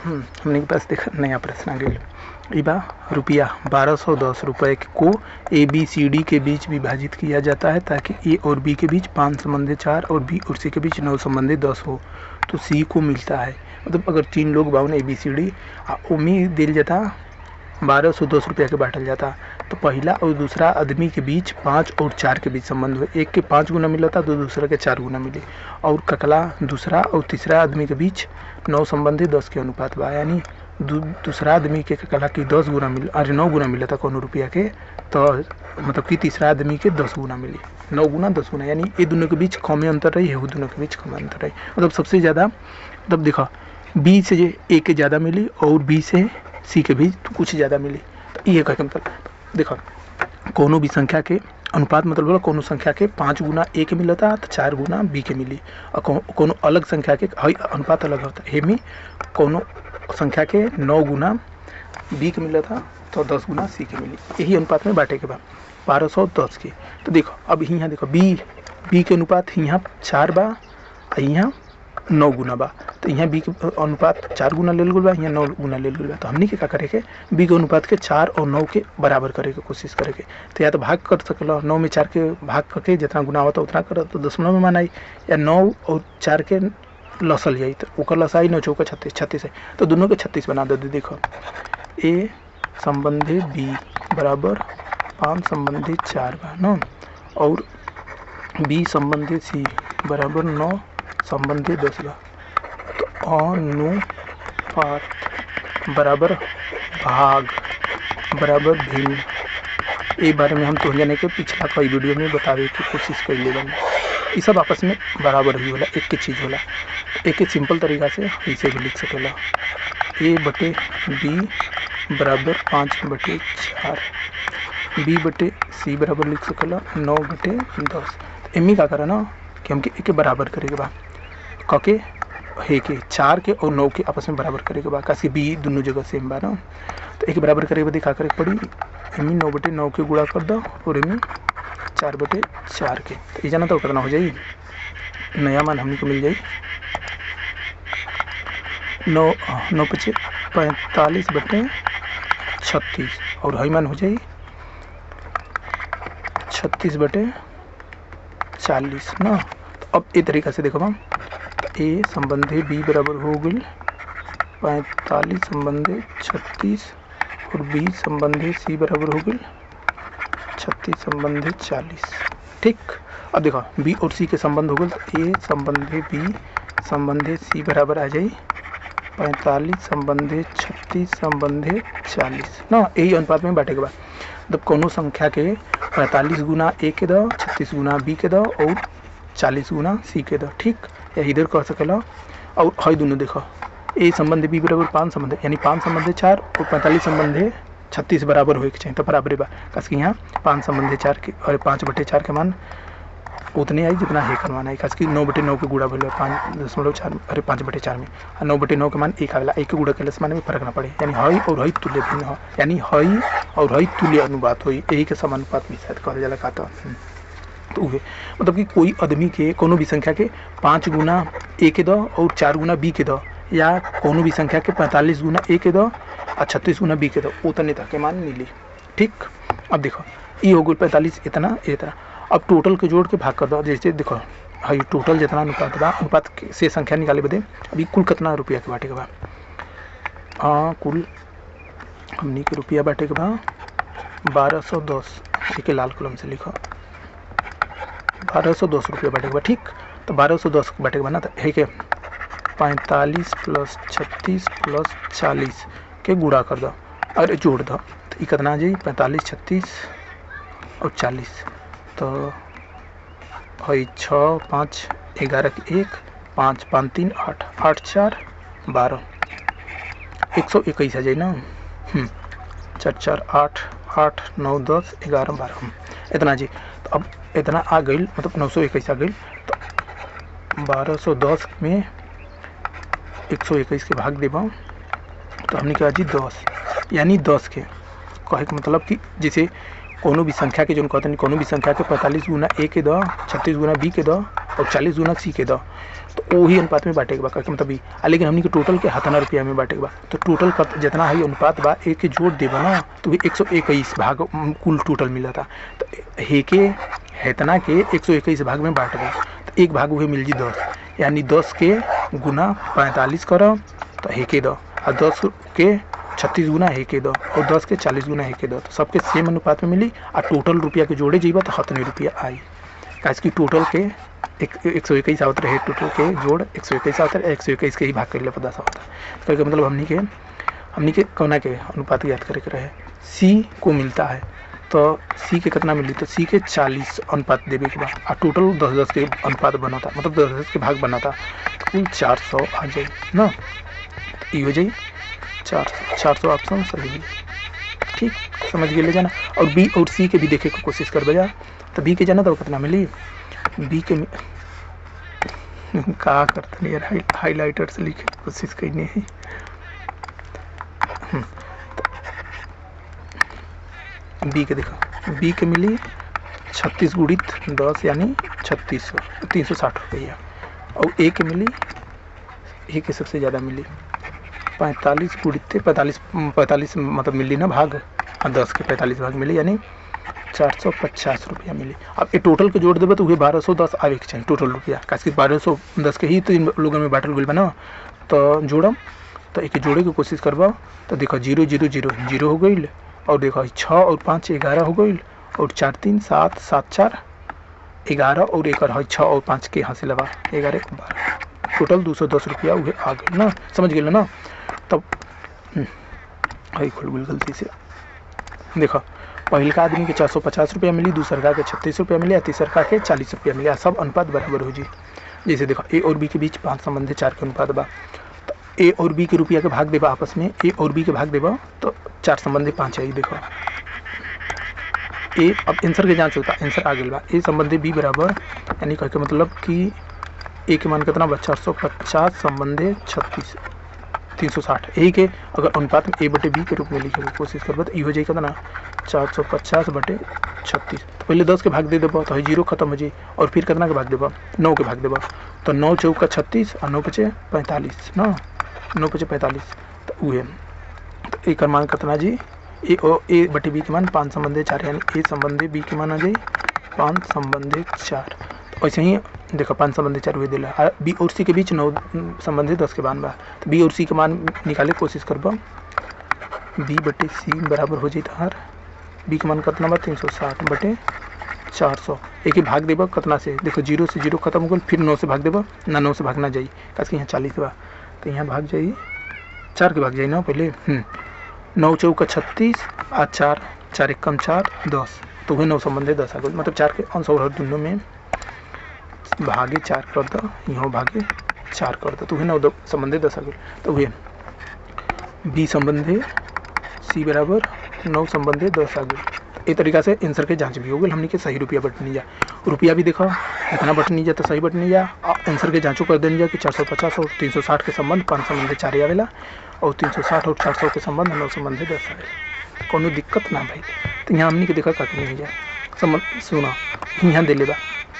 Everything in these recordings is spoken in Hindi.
हमने के पास देखा नया प्रश्न आ गया। बा रुपया 1210 रुपये को ए बी सी डी के बीच विभाजित किया जाता है ताकि ए और बी के बीच 5 संबंधी 4 और बी और सी के बीच 9 संबंधी 10 हो। तो सी को मिलता है, मतलब अगर 3 लोग बावन ए बी सी डी उम्मीद दिल जाता 1210 रुपया के बांटल जाता, तो पहला और दूसरा आदमी के बीच 5 और 4 के बीच संबंध हुए, एक के 5 गुना मिला था तो दूसरा के 4 गुना मिले, और ककला दूसरा और तीसरा आदमी के बीच 9 संबंधी 10 के अनुपात बा, यानी दूसरा आदमी के ककला की 10 गुना मिल 9 गुना मिला था कोनो रुपया के, तो मतलब कि तीसरा आदमी के 10 गुना मिली, 9 गुना 10 गुना, यानी ये दोनों के बीच कम अंतर रही है, वो दोनों के बीच कम अंतर रही, मतलब सबसे ज़्यादा, मतलब देखो बी से ए के ज़्यादा मिली और बी से सी के बीच तो कुछ ज़्यादा मिली। तो ये कह मतलब देखो कोनो भी संख्या के अनुपात मतलब बोला कोनो संख्या के 5 गुना ए के मिला था तो 4 गुना बी के मिली, और कोनो अलग संख्या के अनुपात अलग होता है, हेमी कोनो संख्या के 9 गुना बी के मिला था तो 10 गुना सी के मिली, यही अनुपात में बांटे के बाद 1210 के। तो देखो अब यहाँ देखो बी के अनुपात यहाँ 4 बा और यहाँ 9 गुना बा, तो यहाँ बी के अनुपात 4 गुना ले गल बा, यहाँ 9 गुना ले गल बा, तो हमने क्या करे के बी के अनुपात के 4 और 9 के बराबर करे के कोशिश करे के, तो या तो भाग कर सकल 9 में 4 के भाग करके जितना गुना होता उतना कर तो दशमलव में मानाई, या 9 और 4 के लसल जाई तो ओकर लसाई 9 चौका 36 है, तो दोनों के 36 बना दो। देखो ए संबंधी बी बराबर 5 संबंधी 4 बा न, और बी संबंधी सी बराबर 9 संबंधी 10 बा, तो अनुपात बराबर भाग बराबर भिन्न। ये बारे में हम तो जाने के पिछला कई वीडियो में बतावे की कोशिश कर ले बनी, ये सब आपस में बराबर ही होला, एक के चीज़ होला, एक सिंपल तरीका से इसे भी लिख सकेला ए बटे बी बराबर 5/4, बी बटे सी बराबर लिख सकेला 9/10। एमी का करा ना कि हमके एक के बराबर करेगा बा कके हे के 4 के और 9 के आपस में बराबर करेगा बा, कासी बी दोनों जगह सेम बा ना, तो एक बराबर करेगा बा दिखा करे पड़ी एमी 9/9 के गुणा कर दो और एमी 4/4 के, तो ये जाना तो कितना हो जाए, नया मान हमने को मिल जाए 9/5 45/36 और हई मान हो जाए 36/40 ना। तो अब ये तरीका से देखो हम ए संबंधी बी बराबर हो गई 45 संबंधी 36 और बी संबंधी सी बराबर हो गई 36 संबंधी 40, ठीक। अब देखो बी और सी के संबंध हो गए, तो ए संबंधी बी संबंधी सी बराबर आ जाए 45 संबंधी 36 संबंधी 40 ना, यही अनुपात में बांटे के बाद जब कोनो संख्या के 45 गुना ए के दो, 36 गुना बी के दो और 40 गुना सी के दो, ठीक, या इधर कह सकेला। और हई दोनों देखो ए संबंधी बी बराबर 5 संबंधी, यानी 5 संबंधी 4 और 45 संबंधी 36 बराबर होए के चाहिए, तो बराबर बा, कस यहाँ 5 संबंधी 4 के और 5/4 के मान उतने आई जितना है करवाना है, खास की 9/9 के गुणा भले 5.4 अरे 5/4 में, 9/9 के मान 1 आवेला, 1 के गुणा के मान में फर्क ना पड़े, यानी हई और हई तुल्य भिन्न हो, यानी हई और हई तुल्य अनुपात होई, यही के समानुपात में शायद कहल जाला का, तो उहे मतलब कि कोई आदमी के कोनो भी संख्या के 5 गुना ए के दो और 4 गुना बी के दो, या कोनो भी संख्या के 45 गुना ए के दो और 36 गुना बी के दो, उतने तक के मान मिली, ठीक। अब देखो ये हो गई 45 इतना इतना, अब टोटल के जोड़ के भाग कर दो, जैसे देखो हाई टोटल जितना अनुपात बा अनुपात से संख्या निकाले बदे अभी कुल कितना रुपया के बांटे के बा, कुल हमनी के रुपया बांटे के बा 1210, एक लाल कलम से लिखो 1210 रुपया बांटे के बा, ठीक। तो 1210 बांटे के बा ना, तो है के 45 + 36 + 40 के गुणा कर दो और जोड़ दो, तो ये कितना आ जाए 45 36 और 40, तो हई 6 5 11 के 1 5 5 3 8 8 4 12 121 आ जाए ना, 4 4 8 8 9 10 11 12 इतना जी। तो अब इतना आ गई मतलब 921 आ गई, तो 1210 में 121 के भाग देबा तो हमने क्या जी 10, यानी 10 के कहे के मतलब कि जैसे कोनो भी संख्या के जो कहते हैं कोनो भी संख्या के 45 गुना ए के दो, 36 गुना बी के दो और 40 गुना सी के दो, तो वही अनुपात में बांटे के बा मतलब भी। लेकिन हमनी के टोटल के हतना रुपया में बांटे के बा, तो टोटल का जितना है अनुपात बा एक के जोड़ देबा ना तो 121 भाग कुल टोटल मिला था। तो हे के हेतना के 121 भाग में बांट दो, तो एक भाग वही मिल जी 10, यानी 10 के गुना 45 करो तो हे के दो, और 10 के 36 गुना हे के दो, और 10 के 40 गुना हे के दो, तो सबके सेम अनुपात में मिली। और टोटल रुपया के जोड़े जीवा तो हतने रुपया आई, काज की टोटल के 121 आवत रहे, टोटल के जोड़ 121 आवत रहे, 121 के ही भाग कर ले 50 आवता है। करके मतलब हमनी के कौना के अनुपात याद करे के रहे, सी को मिलता है तो सी के कितना मिली, तो सी के 40 अनुपात देवे के बाद, और टोटल 10-10 के अनुपात बना था, मतलब 10-10 के भाग बना था, तो कुल 400 आ जाए ना, ये हो जाए 400 ऑप्शन सही है। ठीक समझ गए ले जाना। और बी और सी के भी देखे की कोशिश कर बजा, तो बी के जाना तो कितना मिली, बी के का करते नहीं यार, हाईलाइटर से लिखे कोशिश करनी है। बी के देखो, बी के मिली 36 गुणित 10 यानी 3600, 360 रुपया। और ए के मिली, ए के सबसे ज़्यादा मिली 45 गुणित 45 मतलब मिली ना भाग, 10 के 45 भाग मिली यानी 450 रुपया मिली। अब ये टोटल के जोड़ देवे तो वही 1210 आवे के चाहिए टोटल रुपया, काहे 1210 के ही तो इन लोगों में बांटल गई बना, तो जोड़म तो एक जोड़े की कोशिश करवा, तो देखो 0 0 0 0 हो गई, और देखो 6 और 5 11 हो गई, और 4 3 7 7 4 11, और एक है 6 और 5 के यहाँ से लगा 11 12, टोटल 210 रुपया वही आ गई ना, समझ गए ना। तब खुल गई गलती से, देखो पहल का आदमी के 450 रुपया मिली, दूसर का 36 रुपया मिले, तीसर का के 40 रुपया मिले, सब अनुपात बराबर हो जी। जैसे देखो ए और बी के बीच 5 संबंध 4 के अनुपात बा, तो ए और बी के रुपया के भाग देबा आपस में, ए और बी के भाग देबा तो 4 संबंधी 5 आई। देखो ए, अब आंसर के जांच होता, आंसर आ गया बा ए संबंधी बी बराबर, यानी कह के मतलब कि ए के मान कितना बा 450 संबंधी 36 360, यही के अगर अनुपात में ए बटे बी के रूप में लिखे की कोशिश करबा तो ये हो जाए कितना 450 बटे 36। तो पहले 10 के भाग दे देबा तो 0 खत्म हो जाए, और फिर कितना के भाग देबा 9 के भाग देबा, तो 9 चौका 36 और 9 पचे 45 ना, 9 पचे 45, तो वह तो एक मान कितना जी ए बटे बी के मान 5 संबंधी 4, यानी ए संबंधी बी के मान आ जाए 5 संबंधी 4। तो ऐसे ही देखो 5 संबंधी 4 हुए दिला, बी और सी के बीच 9 संबंधी 10 के मान बा, तो बी और सी के मान निकाले कोशिश करबा, बी बटे सी बराबर हो जाए हर बी के मान कितना बा 360 बटे 400, एक ही भाग देबा कितना से, देखो 0 से 0 खत्म हो गल, फिर 9 से भाग देबा ना, 9 से भागना जाइए काश यहाँ 40 बा, तो यहाँ भाग जाइए 4 के भाग जाइए ना पहले, 9 चौका 36 और 4 4 1 कम 4 10, तो वही 9 संबंधी 10 आ गए, मतलब 4 के अंश और दोनों में भागे 4 कर दो, यहाँ भागे 4 कर दो, तो वही 9 संबंधी 10 आ गए, तो वही बी संबंधी सी बराबर 9 संबंधी 10 आ गए। एक तरीका से आंसर के जांच भी हो गई, हमने के सही रुपया बटनी जा, रुपया भी देखो इतना बटनी जा तो सही बटनी जा, आंसर के जांचों कर देनी जा कि 450 और 360 के संबंध 5 संबंधी 4 आवेला, और 360 और 400 के संबंध 9 संबंधी 10 आवेला, कोनो दिक्कत ना भाई। तो यहाँ हमने के देखा का नहीं जा संबंध, सुना यहाँ दे लेबा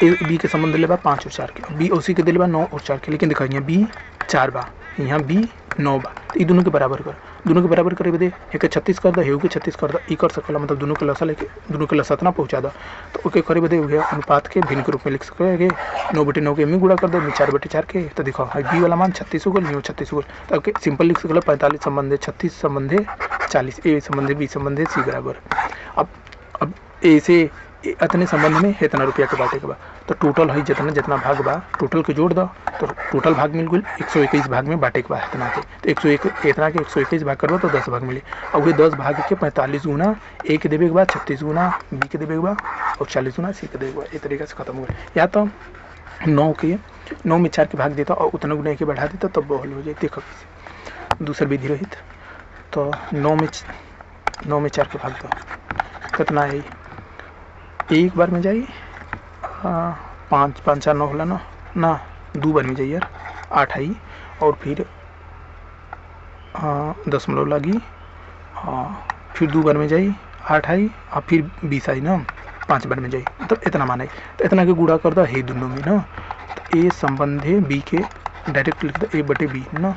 ए बी के संबंध लेबा 5 और 4 के, बी और सी के दिलबा 9 और 4 के, लेकिन देखा यहाँ बी 4 बा, यहाँ बी 9 बा, तो ये दोनों के बराबर कर, दोनों के बराबर करे बदे एक 36 कर दो, हेउ के 36 कर दो, ई कर सकला, मतलब दोनों के लसा लेके दोनों के लसा ना पहुँचा दो, तो ओके करे बदे हो गया अनुपात के भिन्न के रूप में लिख सके 9 बटे 9 के में गुणा कर दो, 4 बटे 4 के, तो देखो बी वाला मान 36 हो गल, न्यू 36 हो गल, तो ओके सिंपल लिख सकला 45 संबंधे 36 संबंधे 40, ए संबंधे बी संबंधे सी बराबर। अब ए से इतने संबंध में इतना रुपया के बांटे के बा, तो टोटल है जितना जितना भाग बा टोटल के जोड़ दो, तो टोटल भाग मिल गई 121 भाग में बांटे के बा इतना के, तो 101 इतना के 121 भाग करबो तो 10 भाग मिले, और वही 10 भाग के 45 गुना ए के देवे के बाद 36 गुना बी के देवे के बाद और 40 गुना सी के देवे के बाद, इस तरीके से खत्म हो गया। या तो 9 में 4 के भाग देता और उतना गुना के बढ़ा देता तब बहुल हो जाए। देखो दूसर विधि रहित, तो 9 में 4 के भाग दो कितना है, एक बार में जाइए 5 5 4 9 होला ना 2 बार में जाइए यार 8 आई, और फिर 10 लगी, फिर 2 बार में जाइए 8 आई, और फिर 20 आई ना 5 बार में जाइए, मतलब इतना मान आई, तो इतना के गुणा कर दो है दोनों में ना, ए संबंधे बी के डायरेक्ट लिख दो ए बटे बी ना,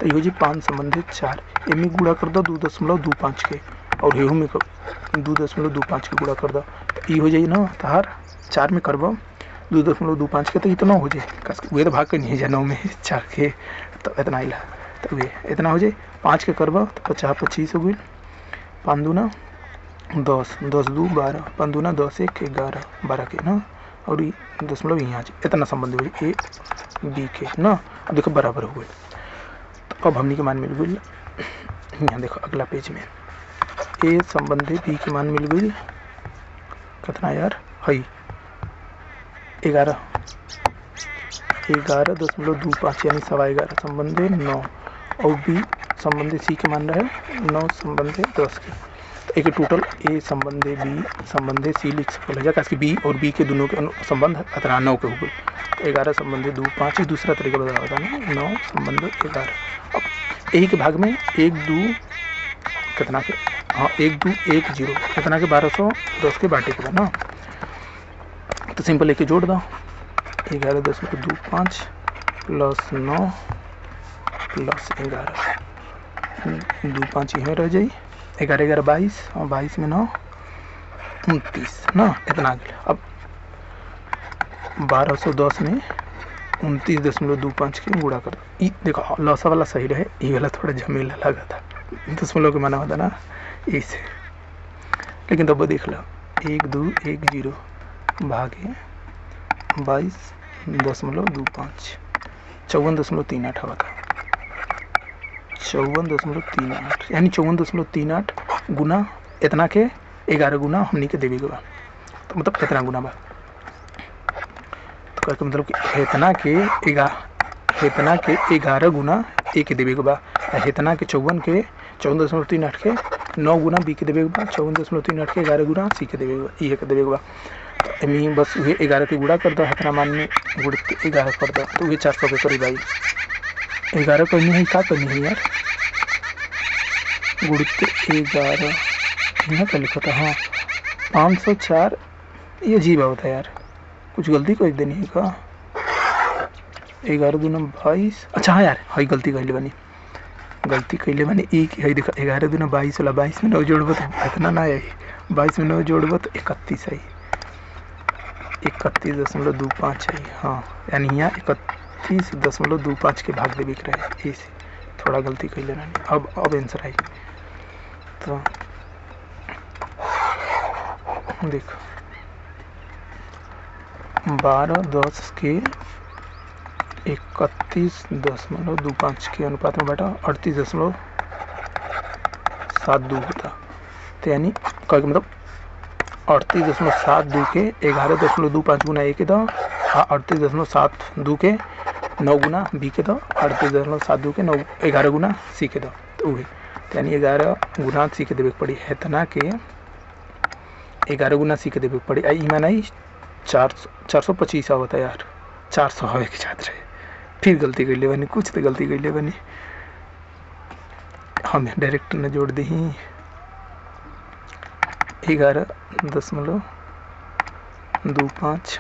तो ये हो जी 5 संबंधे 4, एम गुणा कर दो 2.25 के और हेहू में 2.25 के गुणा कर दो, तो ये हो जाए ना तार 4 में करब 2.25 के तो इतना हो जाए, वे तो भाग के नहीं जाए 9 में 4 के, तो इतना ही ला, तो वे इतना हो जाए 5 के करब तो 50 25 हो गई, 5 दूना 10, 10 2 12, 5 दूना 10 1 11 12 के ना, और ये दशमलव यहाँ इतना संबंध हुई ए बी के ना। अब देखो बराबर हो गए, तो अब हमने के मान मिल गई, यहाँ देखो अगला पेज में ए संबंधी बी के मान मिल गई कितना यार है 11, 11.25 यानी 11.25 संबंधे 9, और बी संबंधी सी के मान रहे 9 संबंधे 10 के, तो एक टोटल ए संबंधे बी संबंधे सी लिख सकते हैं, जैसे बी और बी के दोनों के संबंध 9 के हो गए, तो 11 संबंधे 25, दूसरा तरीका बता होता है 9 संबंधे 11। अब यही के भाग में 1 2 कितना के, हाँ 1 2 1 0 कितना के 1210 के बाटे के ना, तो सिंपल लेके जोड़ दो 11.25 प्लस 9 प्लस 11, 2 5 यहाँ रह जाए 11 11 22 और 22 में 9 29 ना, इतना आ गया। अब 1210 में 29.25 के गुणा कर दो, देखो लौसा वाला सही रहे, ये वाला थोड़ा झमेला लगा था, दशमलव के माना होता ना इसे, लेकिन तब देख लो 1 2 1 0 भागे 22.25 54.38 हुआ था, 54.38 यानी 54.38 गुना इतना के 11 गुना हमनी के देवी गवा, तो मतलब कितना गुना बा, तो कहते मतलब कि इतना के 11 गुना ए के देवी गवा, इतना के 54.38 के 9 गुना बी के देवे के 54.38 के 11 गुना सी के देवे ये के देवे, तो एमी बस वे 11 के गुणा कर दो, इतना मान में गुण 11 कर दो, तो वे 400 के करीब आई। 11 करनी है क्या करनी है यार, गुणित 11 यहाँ क्या लिखा था, हाँ 504, ये अजीब होता है यार, कुछ गलती कर देनी है का, 11 दूना 22, अच्छा हाँ यार हाँ गलती कर ले बनी एक है, देखा 11 दूना 22 वाला 22 में 9 जोड़ब तो इतना ना आई, 22 में 9 जोड़ब तो 31 आई, 31.25 आई, हाँ यानी यहाँ 31.25 के भाग देवी रहे, ऐसे थोड़ा गलती कर लेना, अब आंसर आई, तो देखो 12.10 के 31.25 के अनुपात में बैठा 38.72 होता, तो यानी का मतलब 38.72 के 11.25 गुना ए के दो, हाँ 38.72 के 9 गुना बी के दो, 38.72 के 11 गुना सी के दो, तो वही तो यानी 11 गुना सी के देवे पड़ी है, तना के 11 गुना सी के देवे पड़ी आई, ईमान आई 425 होता यार, 400 हवे के छात्र है, फिर गलती कर ले बनी, कुछ तो गलती कर ले बनी, हम डायरेक्ट न जोड़ दी 11.25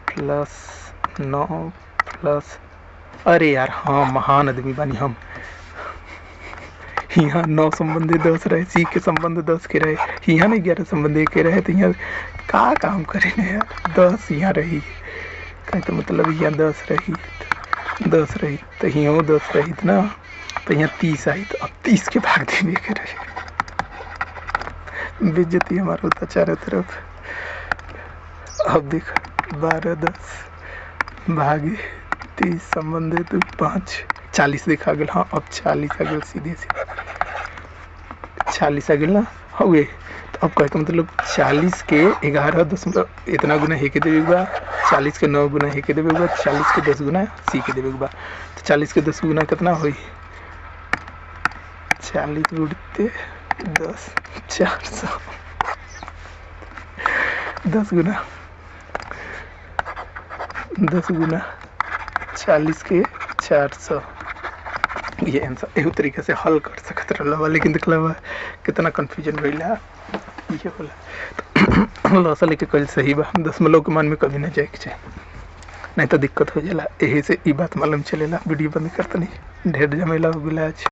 प्लस 9 प्लस, अरे यार हाँ महान आदमी बनी हम, यहाँ 9 संबंधी 10 रहे, सी के संबंध 10 के रहे, यहाँ नहीं 11 संबंधी के रहे, तो यहाँ का काम करे ना यार, 10 यहाँ रही कहीं, तो मतलब यहाँ 10 रही तो यहाँ 10 रही ना, तो यहाँ 30 आई, तो अब 30 के भाग देने के रहे, बेइज्जती हमारा होता चारों तरफ। अब देख 12.10 भागे 30 संबंधे तो 5 40 देखा गया, हाँ अब 40 आ गया, सीधे 40 आ गया ना हुए, तो अब कहते मतलब 40 के 11 इतना गुना हे के देवे बा, 40 के 9 गुना हे के देवे बा, 40 के 10 गुना सी के देवे बा, तो 40 के 10 गुना कितना हुई 40 गुणित 10 400, 10 गुना 40 के 400, ये आंसर एहू तरीके से हल कर सकते रहा, लेकिन दिखला कितना कन्फ्यूजन भइला ये होला, तो लौसा लेके कल सही बा, दशमलव के मान में कभी ना जाए के चाहिए। नहीं तो दिक्कत हो जाला। यही से ई बात मालूम चलेला। वीडियो बंद करतनी, ढेर झमेला हो गेला आज।